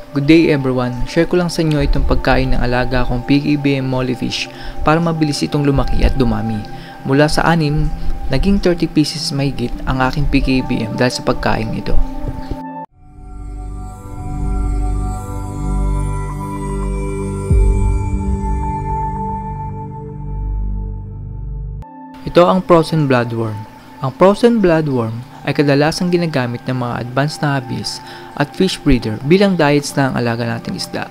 Good day everyone, share ko lang sa inyo itong pagkain ng alaga kong PKBM mollyfish para mabilis itong lumaki at dumami. Mula sa 6, naging 30 pieces mahigit ang aking PKBM dahil sa pagkain ito. Ito ang frozen bloodworm. Ang frozen bloodworm ay kadalasang ginagamit ng mga advanced na hobbyist at fish breeder bilang diets ng alaga nating isda.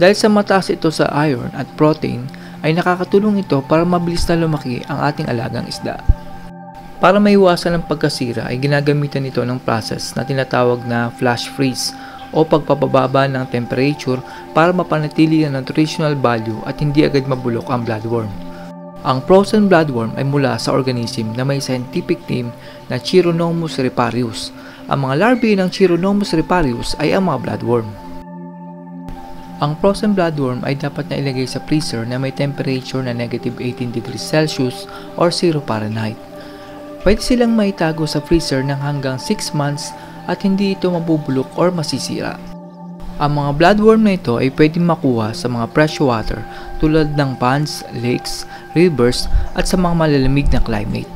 Dahil sa mataas ito sa iron at protein, ay nakakatulong ito para mabilis na lumaki ang ating alagang isda. Para maiwasan ang pagkasira ay ginagamitan ito ng process na tinatawag na flash freeze o pagpapababa ng temperature para mapanatili ang nutritional value at hindi agad mabulok ang bloodworm. Ang frozen bloodworm ay mula sa organism na may scientific name na Chironomus riparius. Ang mga larvae ng Chironomus riparius ay ang mga bloodworm. Ang frozen bloodworm ay dapat na ilagay sa freezer na may temperature na negative 18 degrees Celsius or 0 Fahrenheit. Pwede silang maitago sa freezer ng hanggang 6 months at hindi ito mabubulok or masisira. Ang mga bloodworm na ito ay pwedeng makuha sa mga freshwater tulad ng ponds, lakes, rivers at sa mga malalamig na climate.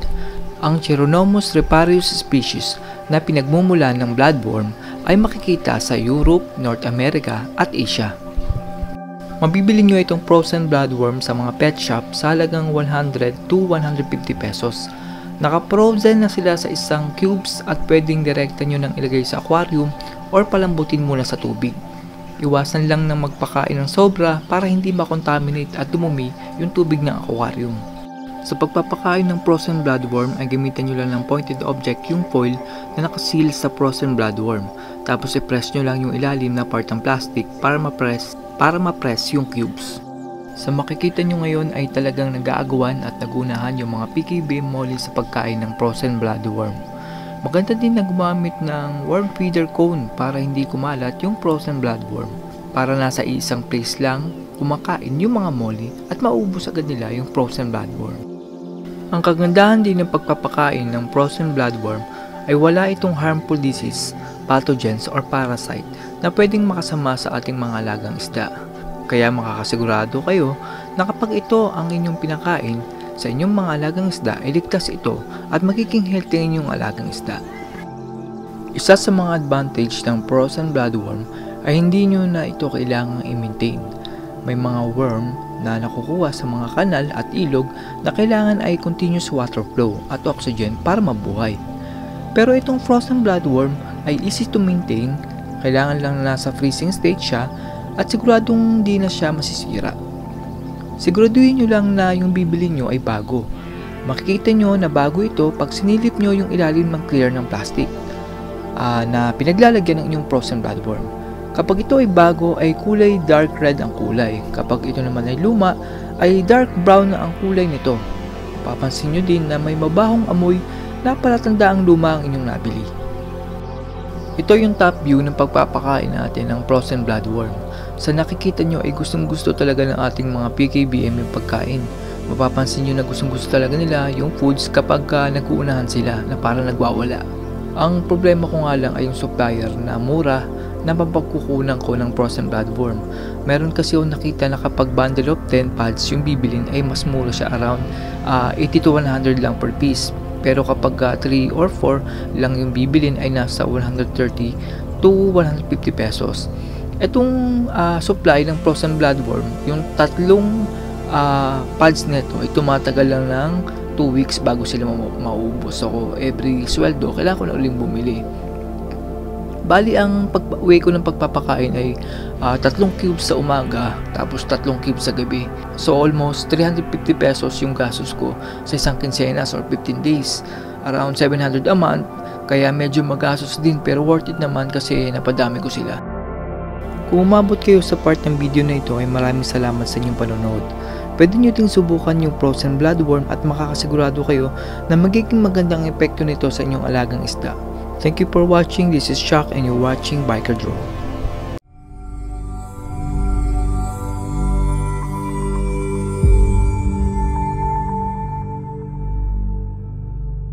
Ang Chironomus riparius species na pinagmumulan ng bloodworm ay makikita sa Europe, North America at Asia. Mabibili nyo itong frozen bloodworm sa mga pet shop sa halagang 100 to 150 pesos. Naka-frozen na sila sa isang cubes at pwedeng direkta nyo nang ilagay sa aquarium or palambutin muna sa tubig. Iwasan lang ng magpakain ng sobra para hindi makontaminate at dumumi yung tubig ng aquarium. Sa pagpapakain ng frozen bloodworm ay gamitan nyo lang ng pointed object yung foil na nakaseal sa frozen bloodworm. Tapos i-press nyo lang yung ilalim na part ng plastic para ma-press yung cubes. Sa makikita nyo ngayon ay talagang nag-aagawan at nagunahan yung mga PKBM molly sa pagkain ng frozen bloodworm. Maganda din na gumamit ng worm feeder cone para hindi kumalat yung frozen bloodworm. Para nasa isang place lang kumakain yung mga molly at maubos agad nila yung frozen bloodworm. Ang kagandahan din ng pagpapakain ng frozen bloodworm ay wala itong harmful disease, pathogens or parasite na pwedeng makasama sa ating mga alagang isda. Kaya makakasigurado kayo na kapag ito ang inyong pinakain, sa inyong mga alagang isda ay ligtas ito at magiging healthy ang inyong alagang isda. Isa sa mga advantage ng frozen bloodworm ay hindi nyo na ito kailangang i-maintain. May mga worm na nakukuha sa mga kanal at ilog na kailangan ay continuous water flow at oxygen para mabuhay. Pero itong frozen bloodworm ay easy to maintain, kailangan lang na nasa freezing state siya at siguradong hindi na siya masisira. Siguraduhin nyo lang na yung bibili nyo ay bago. Makikita nyo na bago ito pag sinilip nyo yung ilalim ng clear ng plastic na pinaglalagyan ng inyong frozen bloodworm. Kapag ito ay bago ay kulay dark red ang kulay. Kapag ito naman ay luma ay dark brown na ang kulay nito. Papansin nyo din na may mabahong amoy na palatanda ang luma ang inyong nabili. Ito yung top view ng pagpapakain natin ng frozen bloodworm. Sa nakikita nyo ay gustong-gusto talaga ng ating mga PKBM yung pagkain. Mapapansin nyo na gustong-gusto talaga nila yung foods kapag nag-uunahan sila na parang nagwawala. Ang problema ko nga lang ay yung supplier na mura na mapagkukunan ko ng frozen bloodworm. Meron kasi ako nakita na kapag bundle of 10 pods yung bibilin ay mas mura siya, around 80 to 100 lang per piece. Pero kapag 3 or 4 lang yung bibilin ay nasa 130 to 150 pesos. Itong supply ng frozen bloodworm, yung tatlong pods nito ay tumatagal lang ng 2 weeks bago sila maubos. So every sweldo, kailangan ko na uling bumili. Bali, ang way ko ng pagpapakain ay 3 cubes sa umaga, tapos 3 cubes sa gabi. So almost 350 pesos yung gastos ko sa isang quincenas or 15 days. Around 700 a month, kaya medyo magastos din pero worth it naman kasi napadami ko sila. Kung umabot kayo sa part ng video na ito ay maraming salamat sa inyong panonood. Pwede nyo ding subukan yung frozen bloodworm at makakasigurado kayo na magiging magandang epekto nito sa inyong alagang isda. Thank you for watching. This is Chuck and you're watching Biker Drone.